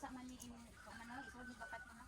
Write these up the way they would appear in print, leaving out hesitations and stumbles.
basa man ni manang isod ni bakat mo na.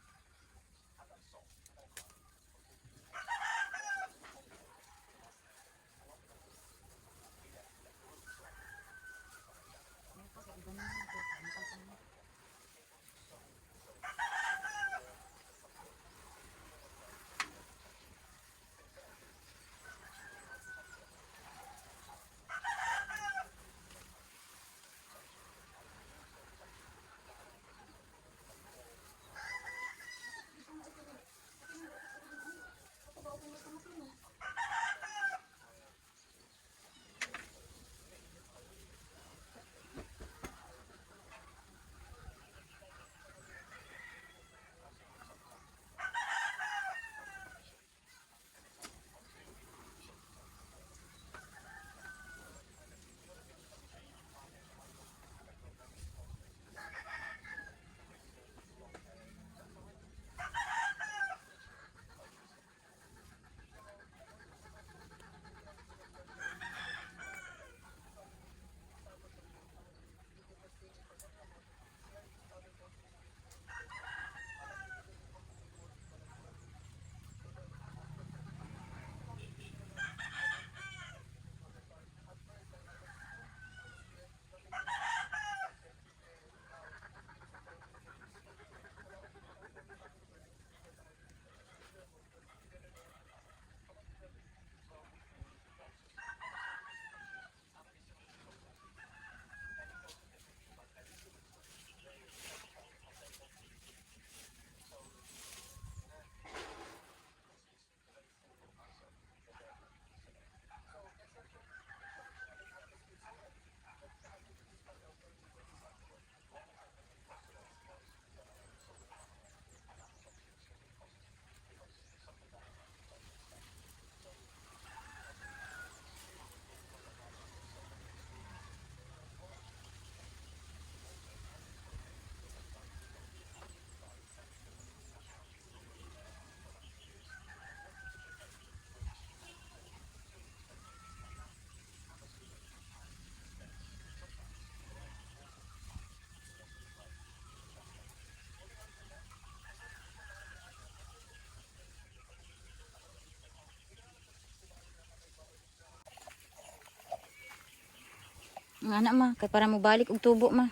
Nga na ma, kay para mo balik og tubo ma.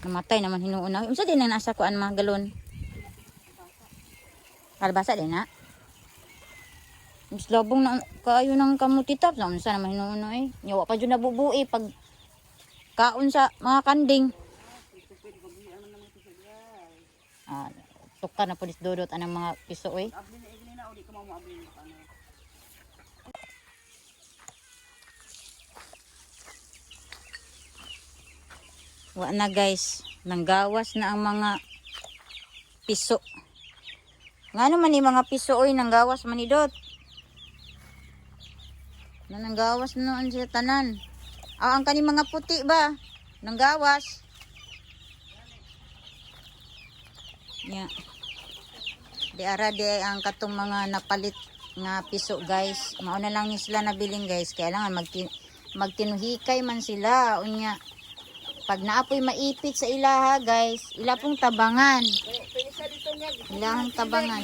Namatay naman hinuuna. Unsa din na nasa kuan ma galon? Kalbasa din na. Mas labong na kaayo ng kamutitap. Unsa naman hinuuna eh. Nyawa pa dyan nabubuhi pag kaon sa mga kanding. Tuka na po dodot anang mga piso eh. Wa na guys, nanggawas na ang mga piso. Ngano man ni mga piso oy nanggawas man ni dot. Nanggawas na noon sila tanan. Ang kani mga puti ba? Nanggawas. Nya. Di ara di ang katong mga napalit nga piso guys. Mao na lang ni sila nabiling guys. Kailangan magtinuhikay man sila unya. Pag naapoy maipit sa ilaha guys, ila pong tabangan. Ilahang tabangan.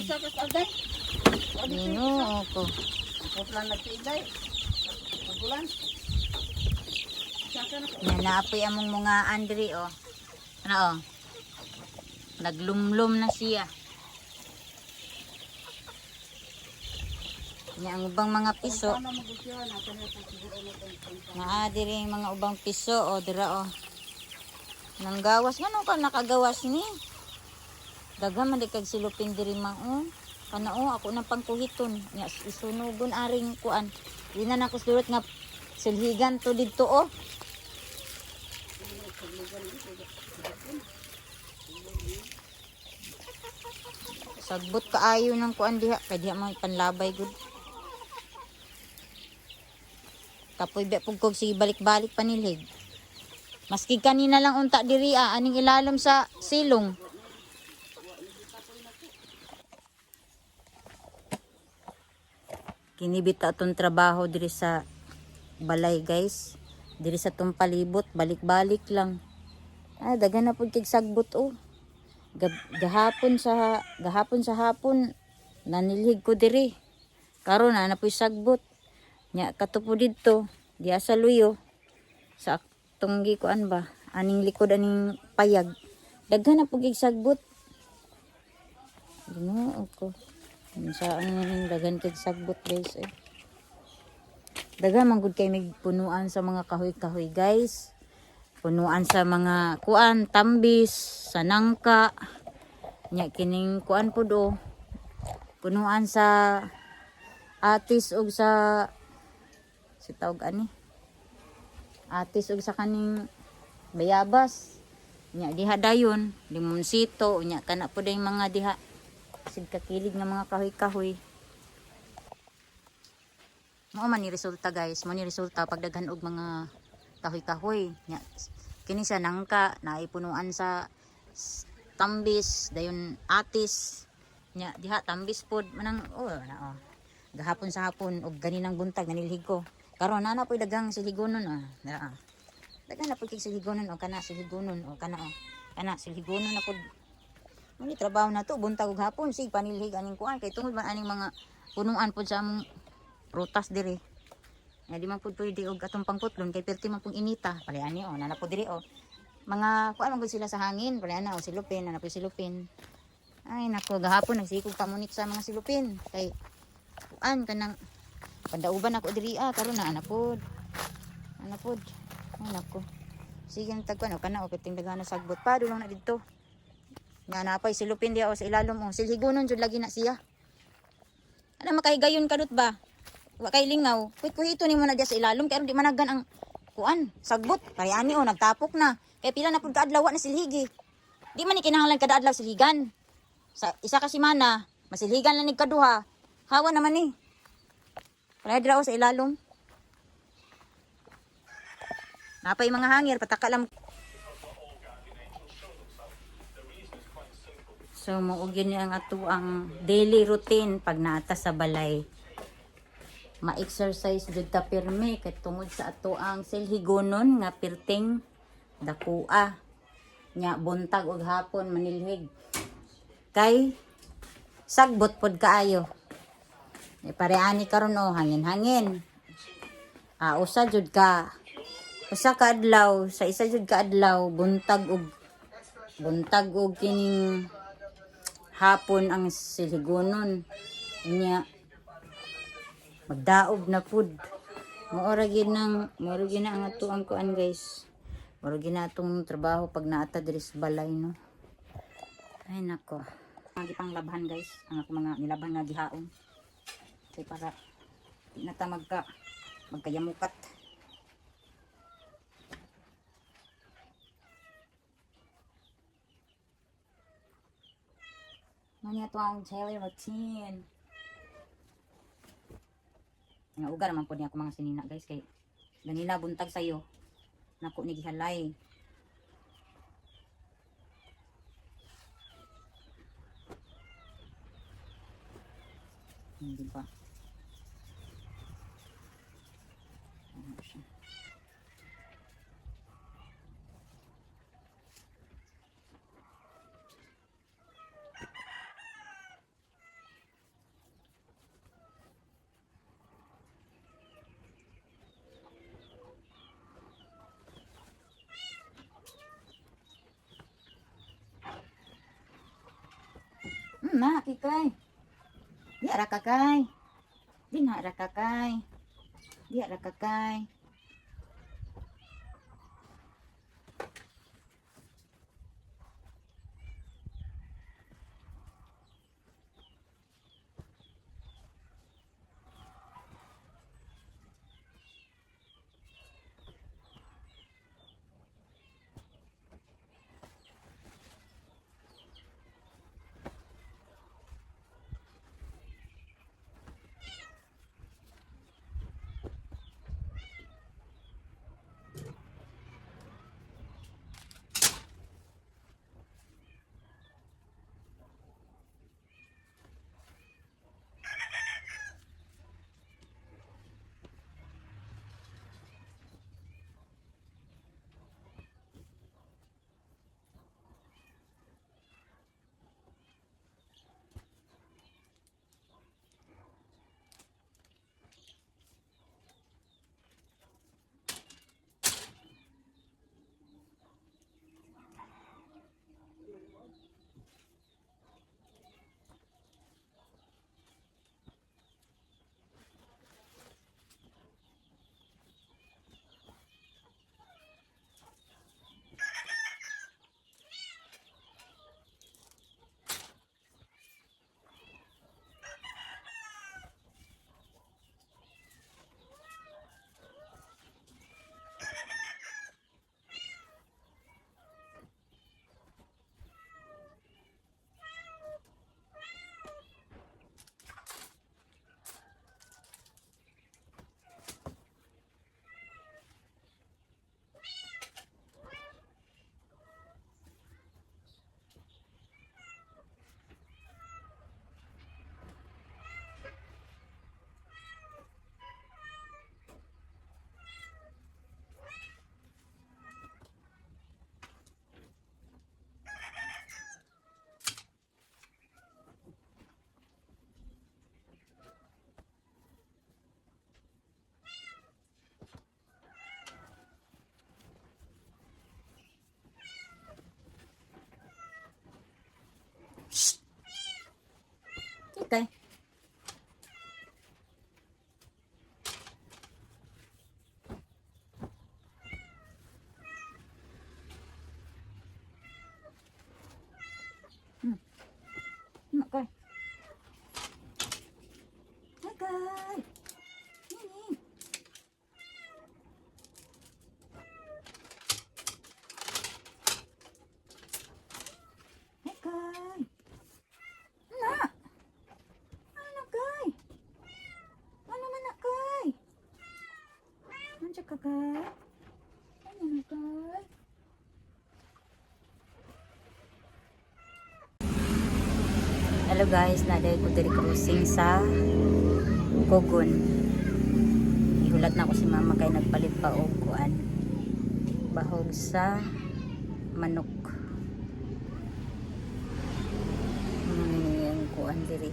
Ginoo ko. Yan, naapoy among mga Andre oh. Ano oh? Naglumlum na siya. Yan ang ubang mga piso. Naadiri mga ubang piso o dira oh. Nanggawas ngano ka nakagawas ni? Daghan man kag silupin diri mao. Kanao ako nang pangkuhiton. Nya isunugon aring kuan. Di na nako sulot nga silhigan to didto oh. Sagbot kaayo ng kuan diha kay diha man panlabay gud. Kapoy be pugkog sige balik-balik panilig. Maski kanina lang unta diri aning ilalom sa silong. Kinibit atong trabaho diri sa balay guys. Diri sa tong palibot balik-balik lang. Daghan na pud kig sagbot oh. Gahapon sa hapon nanilhig ko diri. Karon na napoy sagbot. Nya katupo didto diya sa luyo sa aktong gikuan ba aning likod aning payag. Daghan na pugig sagbot. Ginoo ko. Sa ang daghan kay sagbot guys eh. Daghan man gud kay mig punuan sa mga kahoy-kahoy guys. Punuan sa mga kuan, tambis, sa nangka. Nya kining kuan po do. Punuan sa atis og sa tawag ani. Atis og sa kaning bayabas. Nya diha dayon, limonsito, nya kana po day mga diha sig kakilig nga mga kahoy-kahoy. Mao man ni resulta guys, mao ni resulta pagdaghan og mga kahoy-kahoy. Nya kini sa nangka naipunuan sa tambis, dayon atis. Nya diha tambis pod manang gahapon sa hapon og ganinang buntag nanilhig ko. Karon na po'y dagang siligonon dagan na po'y siligonon o kana siligonon o kana kana siligonon na pod. Muni trabaho na to buntag ug hapon sig panilhig aning kuan kay tungod man aning mga punuan pod sa among prutas diri. Nga di man pud pwede og atong pangputlon kay perti man pong inita. Paliani nana po diri mga kuan man gud sila sa hangin, paliana silupin, nana po silupin. Ay nako gahapon nagsikog kamunit sa mga silupin kay kuan kanang pandauban ako diri karon na ana pod. Ay nako. Sige tagkuan kana kating dagana sagbot pa dulong na didto. Nga napay silupin diha sa ilalom silhigonon jud lagi na siya. Ana makahigayon kadot ba? Wa kay lingaw. Kuhito nimo na diya sa ilalom kay di managan ang kuan, sagbot. Kay ani nagtapok na. Kay pila na pud kaadlaw na silhigi. Di man ni kinahanglan kada adlaw silhigan. Sa isa ka semana, masilhigan lang ni kaduha. Hawa naman ni. Para dira sa ilalom. Napay mga hangir pataka lang. So mao gini ang ato ang daily routine pag naata sa balay. Ma-exercise jud ta pirmi kay tungod sa ato ang silhigonon nga perting dakua. Nya buntag ug hapon manilhig. Kay sagbot pod kaayo. Pareani karon hangin-hangin. Usa ka adlaw, sa isa jud ka adlaw buntag og kining hapon ang silhigonon. Nya magdaog na pud. Maura gid ang ato ang kuan guys. Maura gid na atong trabaho pag naata diri sa balay no. Ay nako. Ang gipang labhan guys, ang ako mga nilabhan nga gihaon. Kay para di na ta magkayamukat. Mani ato ang daily routine. Nga uga naman po niya ako mga sinina guys kay ganila buntag sayo nako ni gihalay. Hindi ba? Ano siya? Na, kikay. Di ara kakay. Di na ara kakay. Di ara kakay. tay. Okay. Okay. Nini. Okay. Na. Ano kay? Ano man na kay? Andiyan ka kay? Ano na kay? Hello guys, naday ko diri cruising sa Kogon. Ihulat na ko si mama kay nagpalit pa og kuan. Bahog sa manok. Ang kuan diri.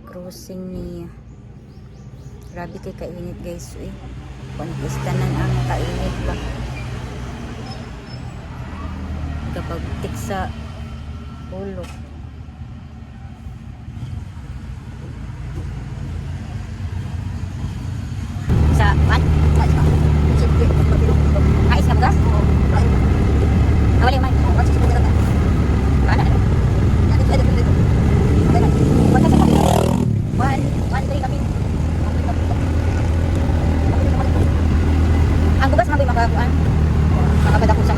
Cruising ni. Grabe kay kainit guys, eh. Kontistanan ang kainit ba. Kapag tik sa ulo. Sa what? Ay, sa gas? Awalin man. Mana? Ang gugas maboy makakuan. Makapadakusan.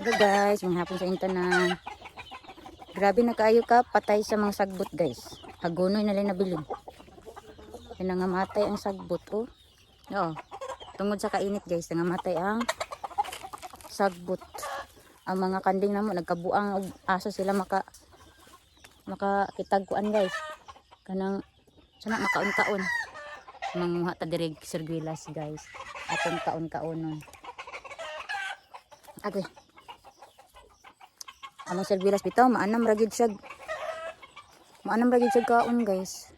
Hello guys, manghapon sa internet. Grabe na kaayo ka, patay sa mga sagbot guys. Hagunoy na lang nabilin. Kaya nangamatay ang sagbot, oh. Oo. Tungod sa kainit guys, nangamatay ang sagbot. Ang mga kanding namo nagkabuang og asa sila makakitagkuan guys. Kanang sana makaon-kaon. Manguha ta diri serguilas guys. Atong kaon-kaonon. Okay. Among serbilas bitaw maanam ra gid siya kaon guys.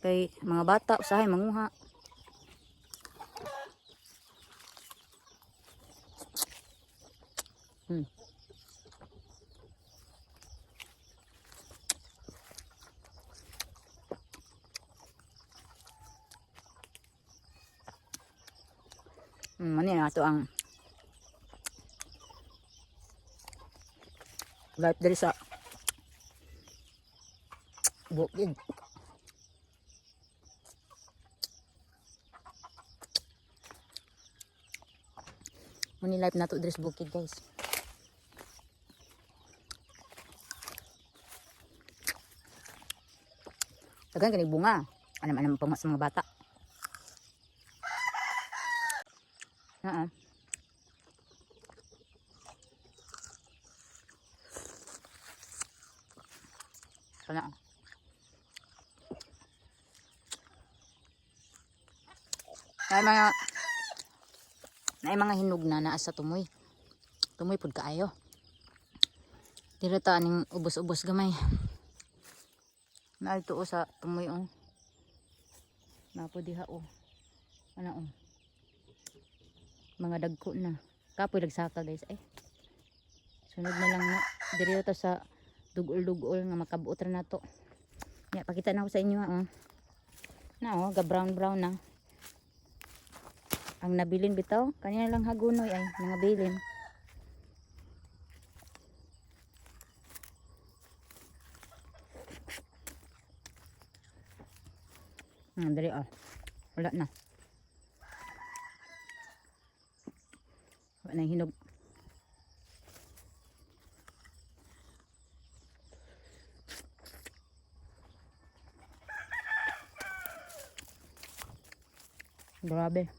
Kay mga bata usahay manguha. Mani na ato ang life dari sa bukid. Muni life nato dari sa bukid guys. Tagan kani bunga. Anam-anam pa sa mga bata. Kana. May mga hinog na naa sa tumoy. Tumoy pud kaayo. Dira ta aning ubos-ubos gamay. Naay tuo sa tumoy on. Napo diha o. Ana on. Mga dagko na. Kapoy nagsaka guys ay. Sunod na lang na diri ta sa dugol-dugol nga makabuot ra nato. Ya pakita na ko sa inyo ha. Na oh, ga brown na. Ang nabilin bitaw, kanina lang hagunoy ay mga bilin. Dali oh. Wala na. Wala na hinog. Grabe.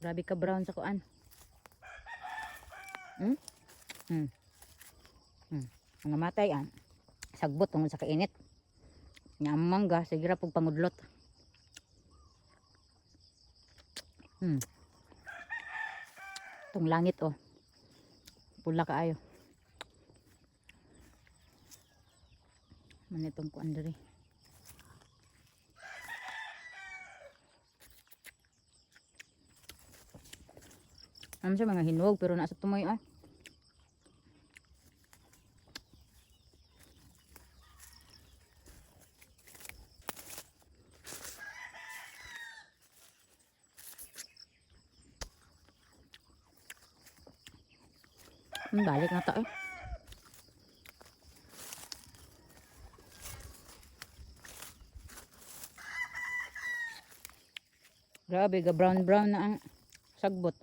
Grabe ka brown sa kuan. Hmm? Hmm. Hmm. Ang namatay sagbot tungod sa kainit. Nya ang mangga sige ra pug pangudlot. Tong langit oh. Pula kaayo. Man itong kuan diri. Ano siya mga hinuog pero nasa tumoy ah. Balik na ta eh. Grabe ga brown brown na ang sagbot.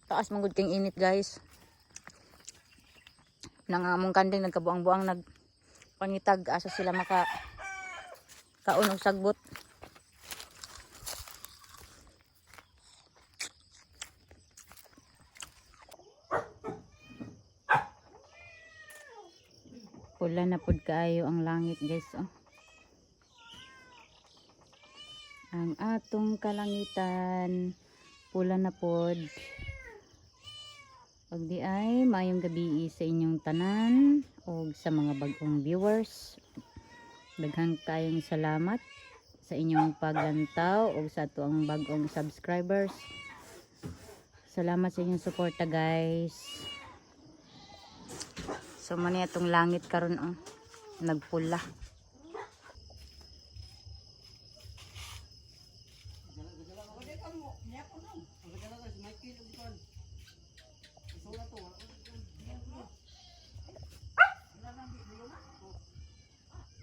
Taas manggod king init guys. Nang among kanding nagkabuang-buang nagpangitag asa sila maka kaunog sagbot. Pula na pod kaayo ang langit guys oh. Ang atong kalangitan pula na pod. Pag di ay maayong gabi sa inyong tanan o sa mga bagong viewers. Daghang kayong salamat sa inyong paglantaw o sa tuang bagong subscribers. Salamat sa inyong suporta guys. So man itong langit karon oh, nagpula.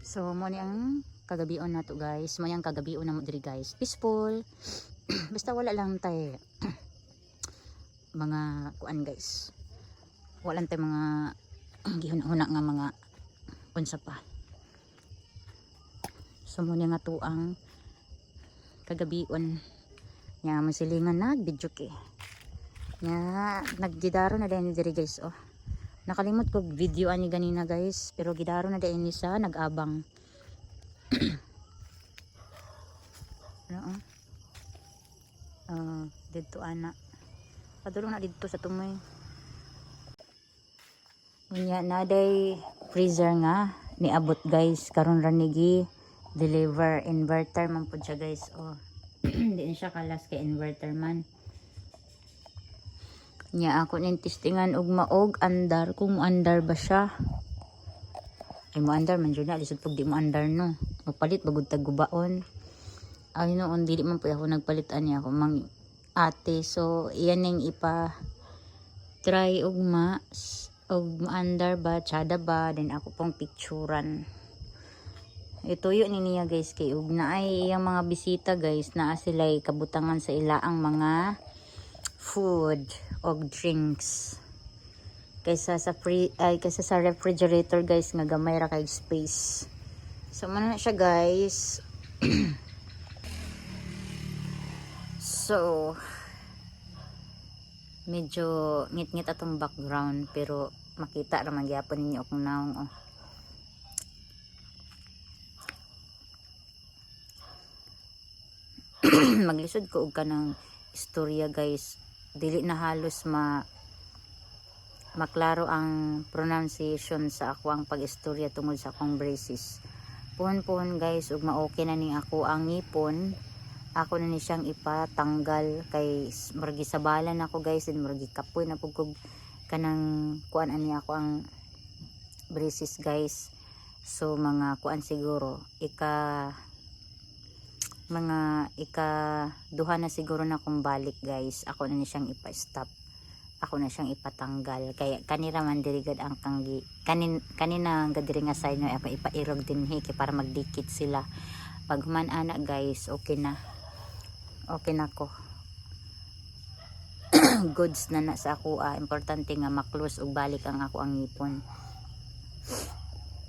So mo ni ang kagabion nato guys, mo yang kagabion na mo diri guys. Peaceful. Basta wala lang tay mga kuan guys. Wala tay mga gihuna-huna nga mga unsa pa. So mo nga to ang kagabion nya masilingan na video kay nya naggidaro na din diri guys oh. Nakalimot ko video ani ganina guys pero gidaro na din ni sa nag-abang. Ano dito ana padulong na dito sa tumoy. Unya na day freezer nga niabot guys karon ra nigi deliver inverter man pud siya guys oh. Hindi siya kalas kay inverter man. Nya ako ning testingan og maog andar kung andar ba siya. Ay mo andar man jud na lisod pug di mo andar no. Magpalit bagud tag gubaon. Ay noon dili man pud ako nagpalit ani ako mang ate so iyan ning ipa try og maandar ba, tsada ba, then ako pong picturan. Ituyo ni niya guys kay ug na ay iyang mga bisita guys na sila'y kabutangan sa ilaang mga food o drinks. Kaysa sa refrigerator guys nga gamay ra kay space. So man na siya guys. So medyo ngit-ngit atong background pero makita naman gyapon ninyo kung naong oh. Maglisod ko og kanang istorya guys. Dili na halos maklaro ang pronunciation sa ako ang pag-istorya tungod sa akong braces. Puhon guys ug ma-okay na ni ako ang ngipon. Ako na ni siyang ipatanggal kay margi sabalan ako guys din margi kapoy na pugkog kanang kuan ani ako ang braces guys. So mga kuan siguro duha na siguro na kung balik guys. Ako na ni siyang ipa-stop. Ako na siyang ipatanggal kaya kanira man dirigad ang kanggi kanina gadiri nga side no ipairog din kay para magdikit sila. Pag man ana guys okay na ko. Goods na sa ako importante nga maklose ug balik ang ako ang ngipon.